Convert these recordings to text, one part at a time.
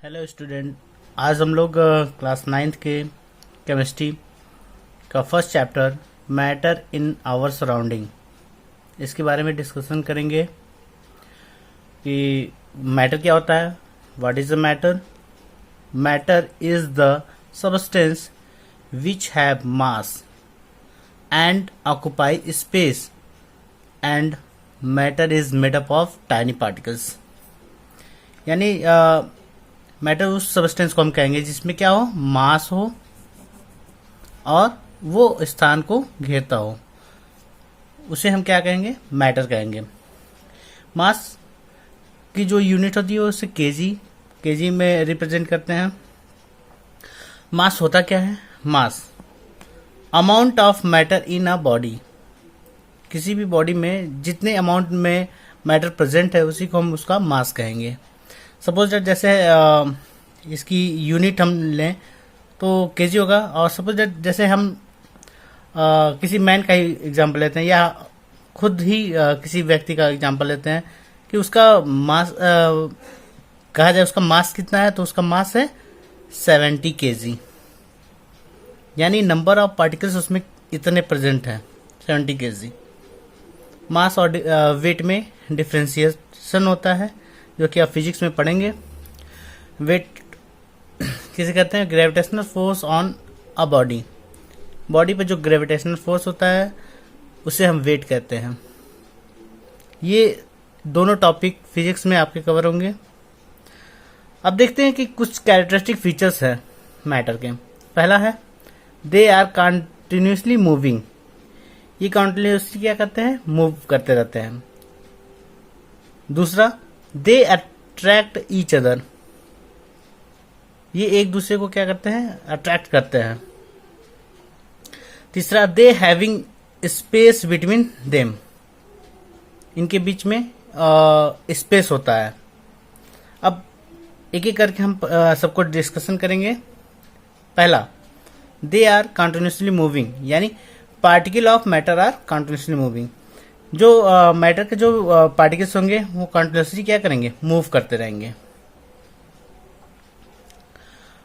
Hello student. आज हम लोग क्लास नाइन्थ के केमिस्ट्री का first chapter matter in our surrounding इसके बारे में डिस्कशन करेंगे कि मैटर क्या होता है। What is the matter? Matter is the substance which have mass and occupy space and matter is made up of tiny particles. यानी मैटर उस सबस्टेंस को हम कहेंगे जिसमें क्या हो, मास हो और वो स्थान को घेरता हो, उसे हम क्या कहेंगे, मैटर कहेंगे। मास की जो यूनिट होती है उसे केजी में रिप्रेजेंट करते हैं। मास होता क्या है? Mass amount of matter in a body. किसी भी बॉडी में जितने अमाउंट में मैटर प्रेजेंट है उसी को हम उसका मास कहेंगे। सपोज जैसे इसकी यूनिट हम लें तो केजी होगा, और सपोज जैसे हम किसी मैन का ही एग्जांपल लेते हैं या खुद ही किसी व्यक्ति का एग्जांपल लेते हैं कि उसका मास कहा जाए उसका मास कितना है, तो उसका मास है 70 केजी। यानी नंबर ऑफ पार्टिकल्स उसमें इतने प्रेजेंट हैं 70 केजी। मास और वेट में डिफ्रेंसिएशन होता है जो कि आप फिजिक्स में पढ़ेंगे। वेट किसे कहते हैं? Gravitational force on a body. Body पे जो ग्रेविटेशनल फोर्स होता है उसे हम वेट कहते हैं। ये दोनों टॉपिक फिजिक्स में आपके कवर होंगे। अब देखते हैं कि कुछ कैरेक्टरिस्टिक फीचर्स हैं मैटर के। पहला है दे आर कंटिन्यूसली मूविंग। ये कंटिन्यूसली क्या करते हैं? मूव करते रहते हैं। दूसरा, दे अट्रैक्ट ईच अदर। ये एक दूसरे को क्या करते हैं? अट्रैक्ट करते हैं। तीसरा, they having space between them. इनके बीच में स्पेस होता है। अब एक एक करके हम सबको डिस्कशन करेंगे। पहला, दे आर कंटिन्यूसली मूविंग, यानी particle of matter are continuously moving. जो मैटर के जो पार्टिकल्स होंगे वो कंटिन्यूसली क्या करेंगे? मूव करते रहेंगे।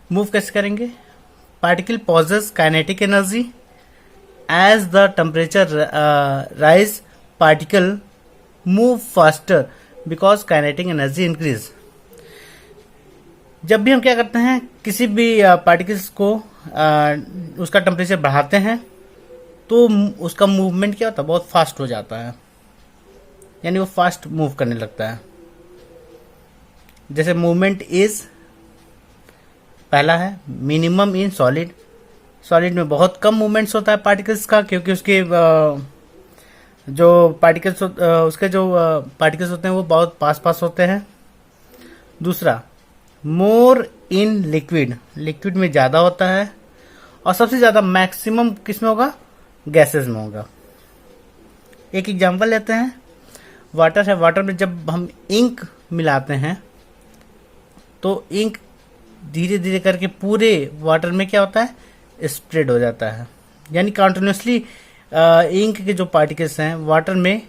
मूव कैसे करेंगे? Particle possess kinetic energy as the temperature rise, particle move faster because kinetic energy increase. जब भी हम क्या करते हैं, किसी भी पार्टिकल्स को उसका टेम्परेचर बढ़ाते हैं तो उसका मूवमेंट क्या होता है? बहुत फास्ट हो जाता है, यानी वो फास्ट मूव करने लगता है। जैसे मूवमेंट इज पहला है मिनिमम इन सॉलिड। सॉलिड में बहुत कम मूवमेंट्स होता है पार्टिकल्स का, क्योंकि उसके जो पार्टिकल्स उसके जो पार्टिकल्स होते हैं वो बहुत पास होते हैं। दूसरा, मोर इन लिक्विड। लिक्विड में ज्यादा होता है, और सबसे ज्यादा मैक्सिमम किस में होगा? गैसेस में होगा। एक एग्जांपल लेते हैं, वाटर है। वाटर में जब हम इंक मिलाते हैं तो इंक धीरे धीरे करके पूरे वाटर में क्या होता है? स्प्रेड हो जाता है। यानी कंटिन्यूसली इंक के जो पार्टिकल्स हैं वाटर में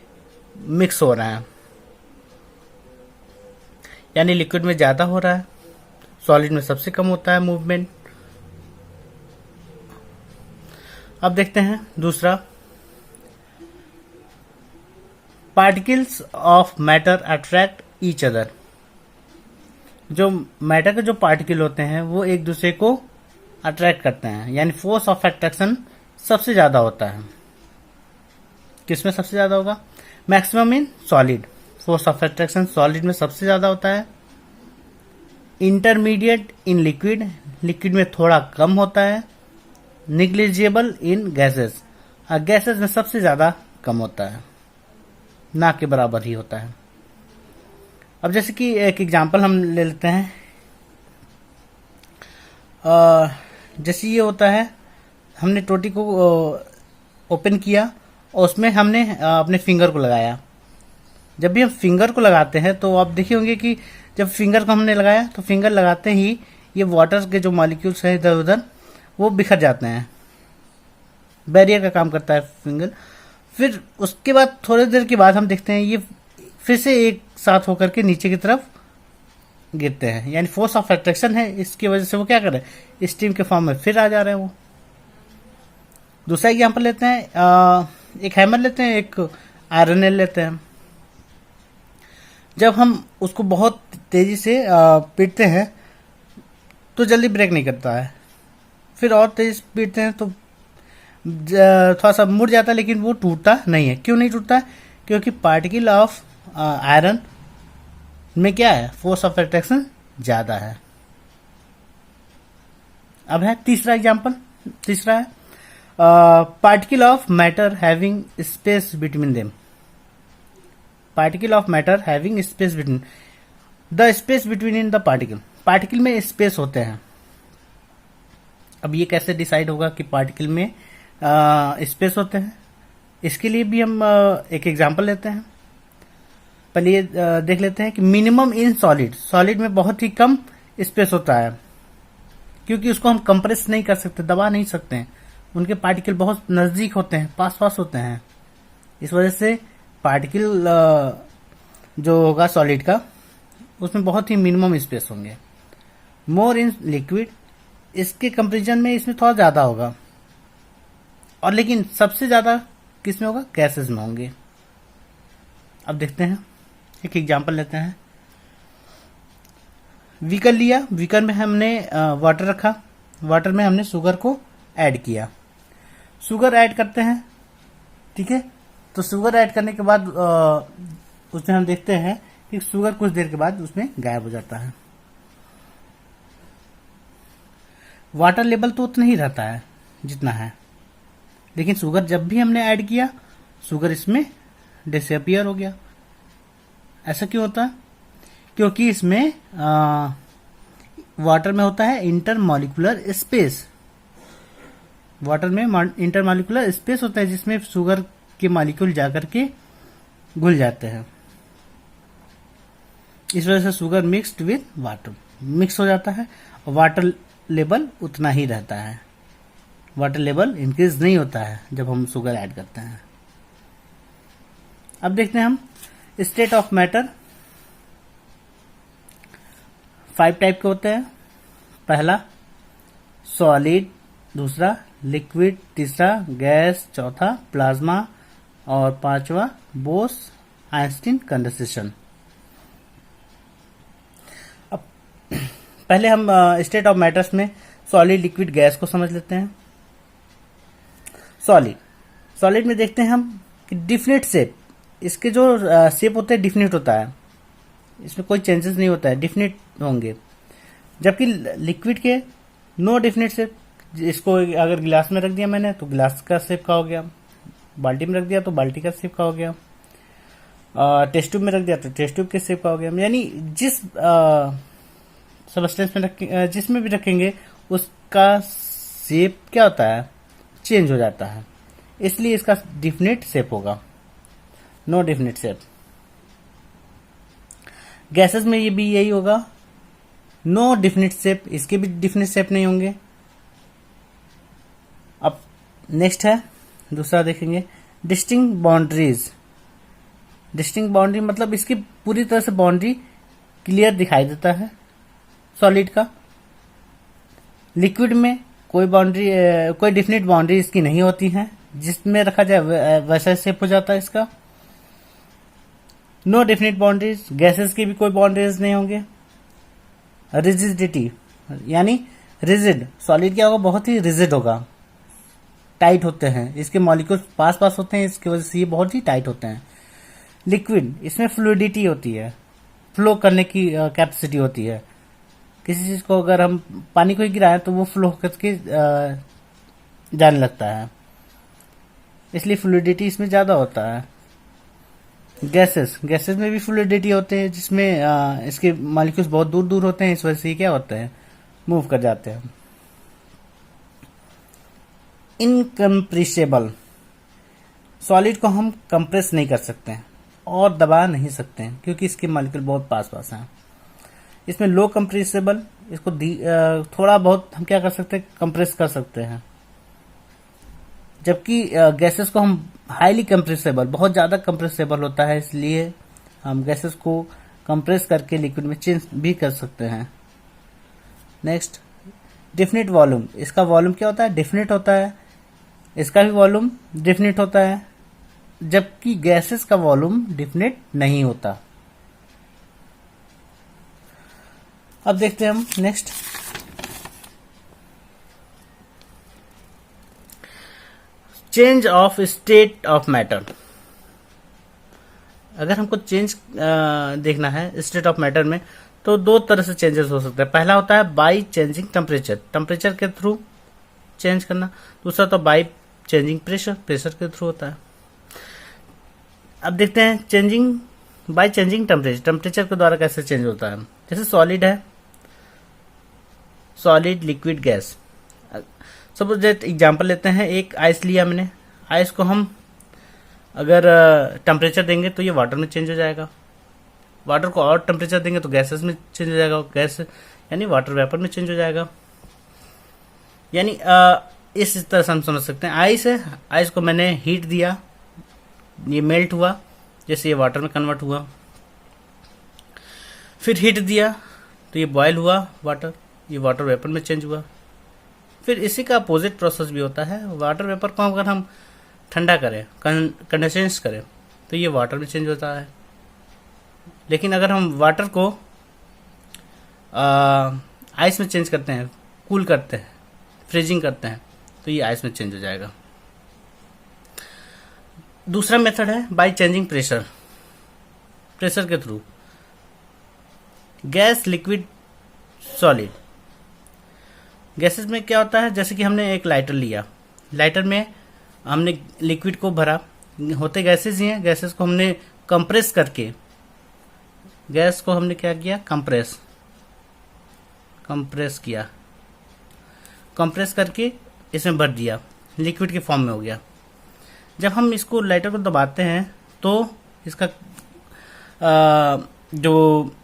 मिक्स हो रहे हैं, यानी लिक्विड में ज्यादा हो रहा है, सॉलिड में सबसे कम होता है मूवमेंट। अब देखते हैं दूसरा, particles of matter attract each other. जो मैटर के जो पार्टिकल होते हैं वो एक दूसरे को अट्रैक्ट करते हैं, यानी फोर्स ऑफ अट्रैक्शन सबसे ज्यादा होता है। किसमें सबसे ज्यादा होगा? Maximum in solid. Force of attraction solid में सबसे ज्यादा होता है। Intermediate in liquid. लिक्विड में थोड़ा कम होता है। निग्लिजिबल इन गैसेस। गैसेस में सबसे ज्यादा कम होता है, ना के बराबर ही होता है। अब जैसे कि एक एग्जांपल हम ले लेते हैं। जैसे ये होता है, हमने टोटी को ओपन किया और उसमें हमने अपने फिंगर को लगाया। जब भी हम फिंगर को लगाते हैं तो आप देखे होंगे कि जब फिंगर को हमने लगाया तो फिंगर लगाते ही ये वाटर के जो मॉलिक्यूल्स हैं इधर उधर वो बिखर जाते हैं। बैरियर का काम करता है फिंगर। फिर उसके बाद थोड़ी देर के बाद हम देखते हैं ये फिर से एक साथ होकर के नीचे की तरफ गिरते हैं, यानी फोर्स ऑफ अट्रैक्शन है, इसकी वजह से वो क्या कर रहे हैं, स्टीम के फॉर्म में फिर आ जा रहे हैं वो। दूसरा एग्जाम्पल लेते हैं, एक हैमर लेते हैं, एक आयरन नेल लेते हैं। जब हम उसको बहुत तेजी से पीटते हैं तो जल्दी ब्रेक नहीं करता है, फिर और तेज से पीटते हैं तो थोड़ा सा मुड़ जाता है, लेकिन वो टूटता नहीं है। क्यों नहीं टूटता है? क्योंकि पार्टिकल ऑफ आयरन में क्या है, फोर्स ऑफ अट्रैक्शन ज्यादा है। अब है तीसरा एग्जांपल, तीसरा है particle of matter having space between them. Particle of matter having space between, the space between in the particle, particle में स्पेस होते हैं। अब ये कैसे डिसाइड होगा कि पार्टिकल में स्पेस होते हैं? इसके लिए भी हम एक एग्जांपल लेते हैं। पहले ये देख लेते हैं कि मिनिमम इन सॉलिड, सॉलिड में बहुत ही कम स्पेस होता है, क्योंकि उसको हम कंप्रेस नहीं कर सकते, दबा नहीं सकते हैं। उनके पार्टिकल बहुत नजदीक होते हैं, पास पास होते हैं। इस वजह से पार्टिकल जो होगा सॉलिड का, उसमें बहुत ही मिनिमम स्पेस होंगे। मोर इन लिक्विड, इसके कंपेरिजन में इसमें थोड़ा ज्यादा होगा, और लेकिन सबसे ज्यादा किस में होगा, गैसेस में होंगे। अब देखते हैं, एक एग्जांपल लेते हैं। बीकर लिया, बीकर में हमने वाटर रखा, वाटर में हमने शुगर को ऐड किया, शुगर ऐड करते हैं, ठीक है। तो शुगर ऐड करने के बाद उसमें हम देखते हैं कि शुगर कुछ देर के बाद उसमें गायब हो जाता है। वाटर लेवल तो उतना ही रहता है जितना है, लेकिन शुगर जब भी हमने ऐड किया, शुगर इसमें डिसअपियर हो गया। ऐसा क्यों होता है? क्योंकि इसमें वाटर में होता है इंटरमॉलिक्यूलर स्पेस, वाटर में इंटरमॉलिक्यूलर स्पेस होता है, जिसमें शुगर के मॉलिक्यूल जाकर के घुल जाते हैं। इस वजह से sugar mixed with water, mix हो जाता है, और वाटर लेवल उतना ही रहता है, वाटर लेवल इंक्रीज नहीं होता है जब हम शुगर ऐड करते हैं। अब देखते हैं हम स्टेट ऑफ मैटर। 5 टाइप के होते हैं। पहला सॉलिड, दूसरा लिक्विड, तीसरा गैस, चौथा प्लाज्मा, और पांचवा बोस आइंस्टीन कंडेंसेशन। अब पहले हम स्टेट ऑफ मैटर्स में सॉलिड, लिक्विड, गैस को समझ लेते हैं। सॉलिड, सॉलिड में देखते हैं हम कि डिफिनिट शेप, इसके जो शेप होते हैं डिफिनिट होता है, इसमें कोई चेंजेस नहीं होता है, डिफिनिट होंगे। जबकि लिक्विड के नो डिफिनिट शेप, इसको अगर गिलास में रख दिया मैंने तो गिलास का शेप का हो गया, बाल्टी में रख दिया तो बाल्टी का शेप का हो गया, टेस्ट ट्यूब में रख दिया तो टेस्ट ट्यूब के शेप का हो गया। यानी जिस सबस्टेंस में जिसमें भी रखेंगे उसका शेप क्या होता है, चेंज हो जाता है, इसलिए इसका डिफिनिट शेप होगा, नो डिफिनिट शेप। गैसेस में ये भी यही होगा, नो डिफिनिट शेप, इसके भी डिफिनिट शेप नहीं होंगे। अब नेक्स्ट है, दूसरा देखेंगे डिस्टिंक्ट बाउंड्रीज। डिस्टिंक्ट बाउंड्री मतलब इसकी पूरी तरह से बाउंड्री क्लियर दिखाई देता है सॉलिड का। लिक्विड में कोई बाउंड्री, कोई डिफिनिट बाउंड्री इसकी नहीं होती है, जिसमें रखा जाए वैसा शेप हो जाता है इसका। नो डिफिनिट बाउंड्रीज, गैसेस की भी कोई बाउंड्रीज नहीं होंगे। रिजिडिटी यानी रिजिड, सॉलिड क्या होगा, बहुत ही रिजिड होगा, टाइट होते हैं, इसके मॉलिक्यूल्स पास पास होते हैं, इसकी वजह से ये बहुत ही टाइट होते हैं। लिक्विड, इसमें फ्लूइडिटी होती है, फ्लो करने की कैपेसिटी होती है। किसी चीज को अगर हम पानी को ही गिराएं तो वो फ्लो करके जाने लगता है, इसलिए फ्लूइडिटी इसमें ज्यादा होता है। गैसेस, गैसेस में भी फ्लूइडिटी होते हैं, जिसमें इसके मॉलिक्यूल्स बहुत दूर दूर होते हैं, इस वजह से क्या होते हैं, मूव कर जाते हैं। इनकम्प्रेसिबल, सॉलिड को हम कंप्रेस नहीं कर सकते हैं और दबा नहीं सकते हैं, क्योंकि इसके मॉलिक्यूल बहुत पास पास हैं। इसमें लो कंप्रेसिबल, इसको थोड़ा बहुत हम क्या कर सकते हैं, कंप्रेस कर सकते हैं। जबकि गैसेस को हम हाईली कंप्रेसिबल, बहुत ज्यादा कंप्रेसिबल होता है, इसलिए हम गैसेस को कंप्रेस करके लिक्विड में चेंज भी कर सकते हैं। Next, definite volume. इसका वॉल्यूम क्या होता है? डिफिनिट होता है। इसका भी वॉल्यूम डिफिनिट होता है, जबकि गैसेस का वॉल्यूम डिफिनिट नहीं होता। अब देखते हैं हम next, change of state of matter. अगर हमको चेंज देखना है स्टेट ऑफ मैटर में, तो दो तरह से चेंजेस हो सकते हैं। पहला होता है बाई चेंजिंग टेम्परेचर, टेम्परेचर के थ्रू चेंज करना। दूसरा तो बाई चेंजिंग प्रेशर, प्रेशर के थ्रू होता है। अब देखते हैं changing by changing temperature, temperature के द्वारा कैसे चेंज होता है। जैसे सॉलिड है, solid, liquid, gas. Suppose example लेते हैं, एक आइस लिया मैंने, आइस को हम अगर टेम्परेचर देंगे तो ये वाटर में चेंज हो जाएगा, वाटर को और टेम्परेचर देंगे तो गैसेस में चेंज हो जाएगा, गैस यानी वाटर वेपर में चेंज हो जाएगा। यानी इस तरह से हम समझ सकते हैं। आइस है, आइस को मैंने हीट दिया, ये मेल्ट हुआ, जैसे ये वाटर में कन्वर्ट हुआ। फिर हीट दिया तो ये बॉयल हुआ वाटर, ये वाटर वेपर में चेंज हुआ। फिर इसी का अपोजिट प्रोसेस भी होता है। वाटर वेपर को अगर हम ठंडा करें, कंडेंसेंस करें, तो ये वाटर में चेंज होता है। लेकिन अगर हम वाटर को आइस में चेंज करते हैं, कूल करते हैं, फ्रीजिंग करते हैं, तो ये आइस में चेंज हो जाएगा। दूसरा मेथड है बाय चेंजिंग प्रेशर, प्रेशर के through. Gas, liquid, solid. Gases में क्या होता है, जैसे कि हमने एक लाइटर लिया, लाइटर में हमने लिक्विड को भरा, होते गैसेस ही हैं, गैसेस को हमने कंप्रेस करके, गैस को हमने क्या किया, कंप्रेस किया, कंप्रेस करके इसमें भर दिया, लिक्विड के फॉर्म में हो गया। जब हम इसको लाइटर को दबाते हैं तो इसका जो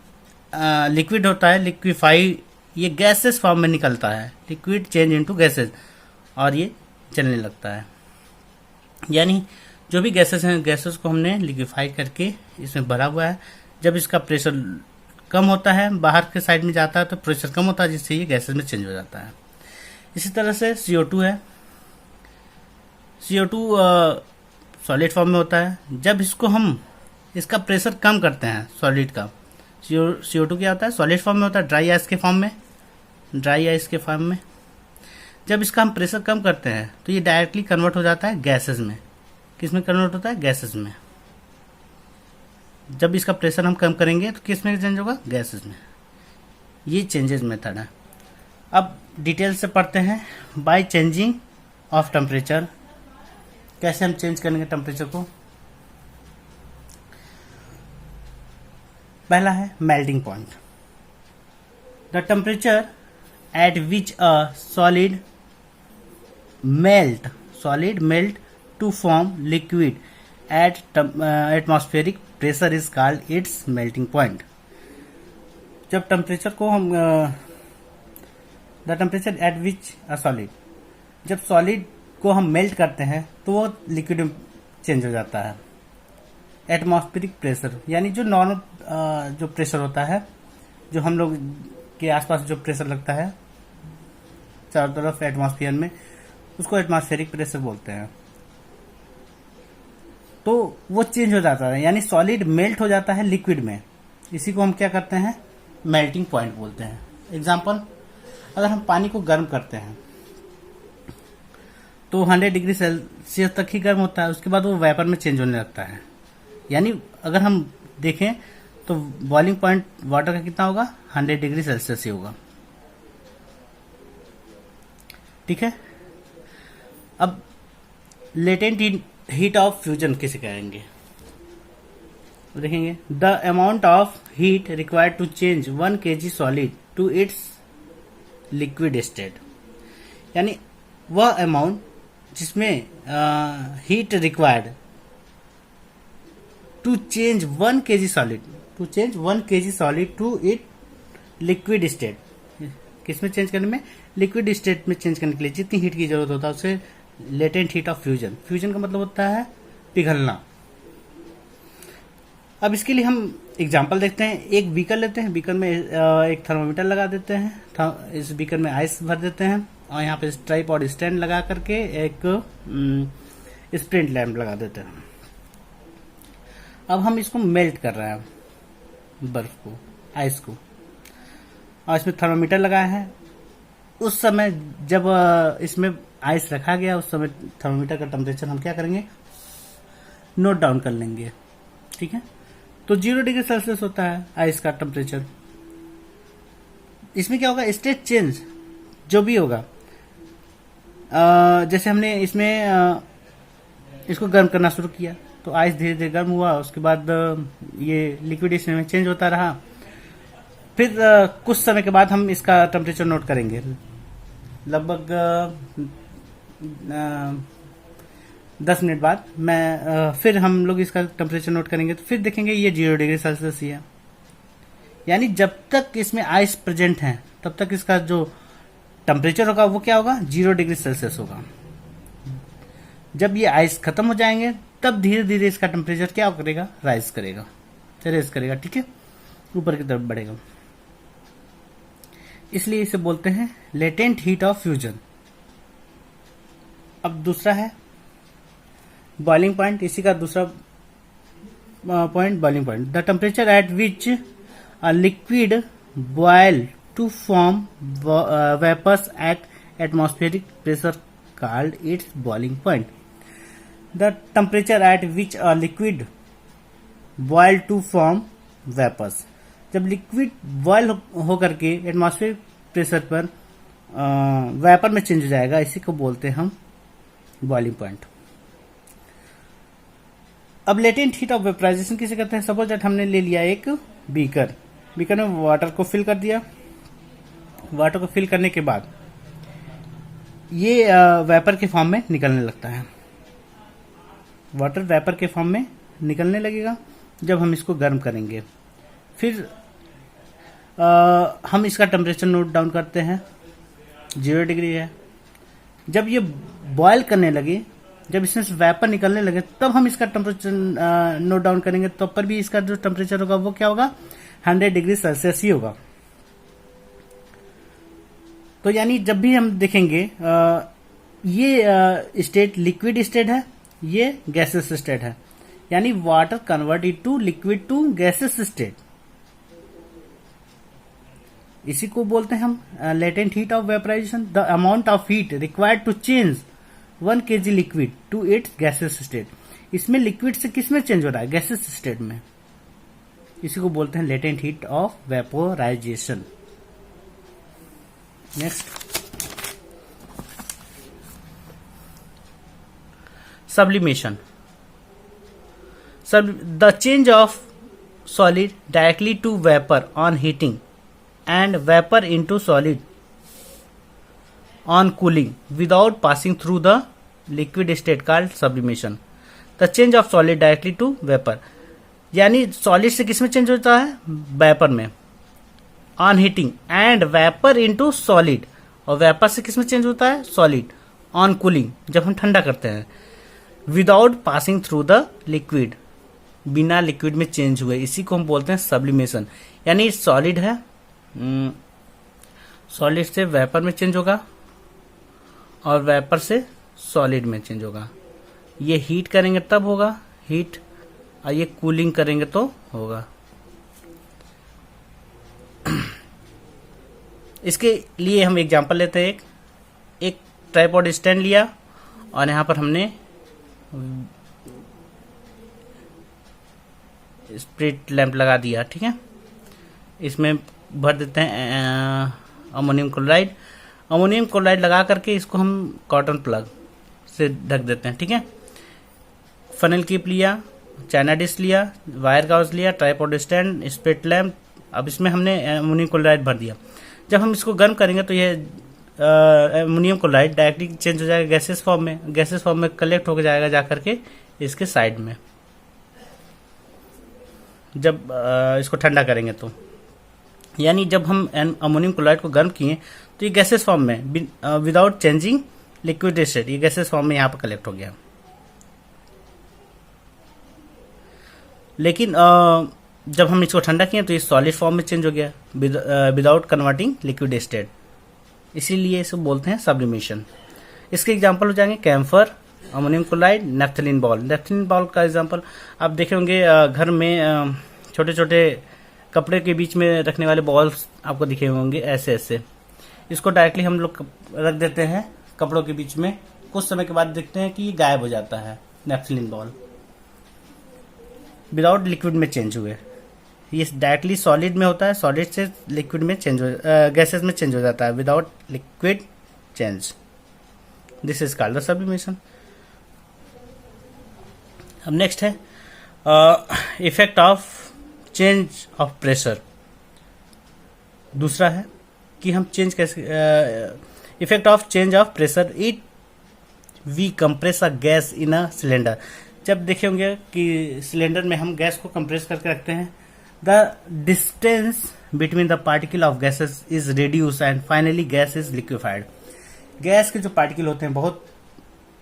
लिक्विड होता है, लिक्विफाई, ये गैसेस फॉर्म में निकलता है, लिक्विड चेंज इनटू गैसेस, और ये चलने लगता है। यानी जो भी गैसेस हैं, गैसेस को हमने लिक्विफाई करके इसमें भरा हुआ है। जब इसका प्रेशर कम होता है, बाहर के साइड में जाता है, तो प्रेशर कम होता है, जिससे ये गैसेस में चेंज हो जाता है। इसी तरह से CO2 है, CO2 सॉलिड फॉर्म में होता है। जब इसको हम इसका प्रेशर कम करते हैं, सॉलिड का, CO2 क्या होता है, सॉलिड फॉर्म में होता है, ड्राई आइस के फॉर्म में, ड्राई आइस के फॉर्म में। जब इसका हम प्रेशर कम करते हैं तो ये डायरेक्टली कन्वर्ट हो जाता है गैसेस में। किस में कन्वर्ट होता है, गैसेस में। जब इसका प्रेशर हम कम करेंगे तो किस में चेंज होगा, गैसेस में। ये चेंजेस मेथड है। अब डिटेल से पढ़ते हैं, बाय चेंजिंग ऑफ टेम्परेचर, कैसे हम चेंज करेंगे टेम्परेचर को। पहला है melting point. The temperature at which a solid melt to form liquid at atmospheric pressure is called its melting point. जब टेम्परेचर को हम the temperature at which a solid, जब सॉलिड को हम मेल्ट करते हैं तो वो लिक्विड में चेंज हो जाता है। एटमॉस्फेरिक प्रेशर यानी जो नॉर्मल जो प्रेशर होता है, जो हम लोग के आसपास जो प्रेशर लगता है चारों तरफ एटमॉस्फेयर में, उसको एटमॉस्फेरिक प्रेशर बोलते हैं। तो वो चेंज हो जाता है, यानी सॉलिड मेल्ट हो जाता है लिक्विड में। इसी को हम क्या करते हैं, मेल्टिंग पॉइंट बोलते हैं। एग्जाम्पल, अगर हम पानी को गर्म करते हैं तो 100 डिग्री सेल्सियस तक ही गर्म होता है, उसके बाद वो वेपर में चेंज होने लगता है। यानी अगर हम देखें तो बॉइलिंग पॉइंट वाटर का कितना होगा, 100 डिग्री सेल्सियस ही होगा। ठीक है। अब लेटेंट हीट ऑफ फ्यूजन किसे कहेंगे, देखेंगे। The amount of heat required to change 1 kg solid to its liquid state, यानी वह अमाउंट जिसमें heat required to change 1 kg solid to it liquid state. किसमें चेंज करने में, लिक्विड स्टेट में चेंज करने के लिए जितनी हीट की जरूरत होता है उसे latent heat of fusion. Fusion का मतलब होता है पिघलना। अब इसके लिए हम एग्जांपल देखते हैं। एक बीकर लेते हैं, बीकर में एक थर्मामीटर लगा देते हैं, इस बीकर में आइस भर देते हैं और यहाँ पे ट्राइपॉड स्टैंड लगा करके एक स्प्रिंट लैंप लगा देते हैं। अब हम इसको मेल्ट कर रहे हैं, बर्फ को, आइस को, और इसमें थर्मामीटर लगाया है। उस समय जब इसमें आइस रखा गया, उस समय थर्मामीटर का टेम्परेचर हम क्या करेंगे, नोट डाउन कर लेंगे। ठीक है, तो 0 डिग्री सेल्सियस होता है आइस का टेम्परेचर। इसमें क्या होगा, स्टेट चेंज जो भी होगा, जैसे हमने इसमें इसको गर्म करना शुरू किया तो आइस धीरे धीरे गर्म हुआ, उसके बाद ये लिक्विड इसमें चेंज होता रहा। फिर कुछ समय के बाद हम इसका टेम्परेचर नोट करेंगे, लगभग 10 मिनट बाद फिर हम लोग इसका टेम्परेचर नोट करेंगे, तो फिर देखेंगे ये 0 डिग्री सेल्सियस ही है। यानी जब तक इसमें आइस प्रेजेंट है तब तक इसका जो टेम्परेचर होगा वो क्या होगा, 0 डिग्री सेल्सियस होगा। जब ये आइस खत्म हो जाएंगे तब धीरे धीरे इसका टेम्परेचर क्या करेगा, राइज करेगा। ठीक है, ऊपर की तरफ बढ़ेगा। इसलिए इसे बोलते हैं लेटेंट हीट ऑफ फ्यूजन। अब दूसरा है बॉइलिंग पॉइंट। इसी का दूसरा point boiling point, the temperature at which a liquid boil to form vapours at atmospheric pressure called its boiling point. The temperature at which a liquid boil to form vapours, जब liquid boil होकर के atmospheric pressure पर vapour में change हो जाएगा, इसी को बोलते हैं हम बॉइलिंग पॉइंट। अब लेटेंट हीट ऑफ वेपराइजेशन किसे कहते हैं। सपोज दैट हमने ले लिया एक बीकर में वाटर को फिल कर दिया। वाटर को फिल करने के बाद ये वेपर के फॉर्म में निकलने लगता है। वाटर वेपर के फॉर्म में निकलने लगेगा जब हम इसको गर्म करेंगे। फिर हम इसका टेम्परेचर नोट डाउन करते हैं, 0 डिग्री है। जब ये बॉयल करने लगे, जब इसमें से वेपर निकलने लगे, तब हम इसका टेम्परेचर नोट डाउन करेंगे। तब पर भी इसका जो टेम्परेचर होगा वो क्या होगा, 100 डिग्री सेल्सियस ही होगा। तो यानी जब भी हम देखेंगे ये स्टेट लिक्विड स्टेट है, ये गैसेस स्टेट है, यानी water converted to liquid to gases state. इसी को बोलते हैं हम latent heat of vaporisation. The amount of heat required to change 1 kg liquid to its gases state. इसमें लिक्विड से किस में चेंज हो रहा है, गैसेस स्टेट में। इसी को बोलते हैं latent heat of vaporisation. Next, sublimation. The change of solid directly to vapour on heating and vapor into solid on cooling without passing through the liquid state called sublimation. The change of solid directly to vapor, यानी solid से किस में change होता है, vapour में, on heating and vapour into solid, और vapour से किस में चेंज होता है, सॉलिड, ऑन कूलिंग, जब हम ठंडा करते हैं, without passing through the liquid, बिना लिक्विड में चेंज हुए। इसी को हम बोलते हैं सब्लिमेशन। यानी सॉलिड है, सॉलिड से वेपर में चेंज होगा और वेपर से सॉलिड में चेंज होगा। ये हीट करेंगे तब होगा हीट, और ये कूलिंग करेंगे तो होगा। इसके लिए हम एग्जांपल लेते हैं। एक ट्राइपॉड स्टैंड लिया और यहाँ पर हमने स्प्रिट लैंप लगा दिया। ठीक है, इसमें भर देते हैं अमोनियम क्लोराइड। अमोनियम क्लोराइड लगा करके इसको हम कॉटन प्लग से ढक देते हैं। ठीक है, फनल कीप लिया, चाइना डिश लिया, वायर गाउज लिया, ट्राइपॉड स्टैंड, स्प्रिट लैंप। अब इसमें हमने अमोनियम क्लोराइड भर दिया। जब हम इसको गर्म करेंगे तो ये अमोनियम क्लोराइड डायरेक्टली चेंज हो जाएगा गैसेस फॉर्म में, गैसेस फॉर्म में कलेक्ट होकर जाएगा जा करके इसके साइड में। जब इसको ठंडा करेंगे तो, यानी जब हम अमोनियम क्लोराइड को गर्म किए तो ये गैसेस फॉर्म में विदाउट चेंजिंग लिक्विड स्टेट, ये गैसेस फॉर्म में यहाँ पर कलेक्ट हो गया। लेकिन जब हम इसको ठंडा किए तो ये सॉलिड फॉर्म में चेंज हो गया विदाउट कन्वर्टिंग लिक्विड स्टेट, इसीलिए इसे बोलते हैं सब्लिमेशन। इसके एग्जांपल हो जाएंगे camphor, ammonium chloride, naphthalene ball. Naphthalene ball का एग्जांपल आप देखे होंगे घर में छोटे छोटे कपड़े के बीच में रखने वाले बॉल्स आपको दिखे होंगे ऐसे ऐसे। इसको डायरेक्टली हम लोग रख देते हैं कपड़ों के बीच में, कुछ समय के बाद देखते हैं कि ये गायब हो जाता है नेफ्थलीन बॉल, विदाउट लिक्विड में चेंज हुए। ये डायरेक्टली सॉलिड में होता है, सॉलिड से लिक्विड में चेंज हो गैसेस में चेंज हो जाता है without liquid change. This is called the sublimation. अब नेक्स्ट है effect of change of pressure. दूसरा है कि हम चेंज कैसे, effect of change of pressure it we compress a gas in a cylinder. जब देखे होंगे कि सिलेंडर में हम गैस को कंप्रेस करके रखते हैं, the distance between the particle of gases is reduce and finally gas is liquefied. Gas के जो पार्टिकल होते हैं बहुत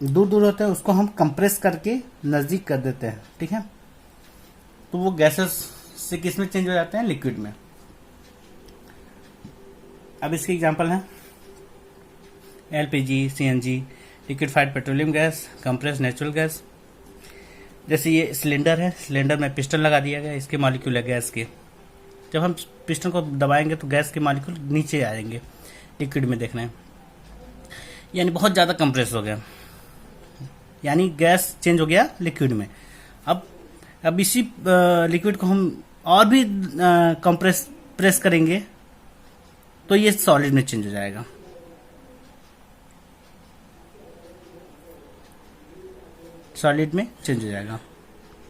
दूर दूर होते हैं, उसको हम कंप्रेस करके नजदीक कर देते हैं, ठीक है। तो वो गैसेस से किस में चेंज हो जाते हैं, लिक्विड में। अब इसके एग्जांपल हैं LPG, CNG, liquefied petroleum gas, compressed natural gas. जैसे ये सिलेंडर है, सिलेंडर में पिस्टन लगा दिया गया, इसके मॉलिक्यूल है गैस के। जब हम पिस्टन को दबाएंगे तो गैस के मॉलिक्यूल नीचे आएंगे, लिक्विड में देखना है, यानी बहुत ज़्यादा कंप्रेस हो गया, यानी गैस चेंज हो गया लिक्विड में। अब इसी लिक्विड को हम और भी प्रेस करेंगे तो ये सॉलिड में चेंज हो जाएगा। सॉलिड में चेंज हो जाएगा।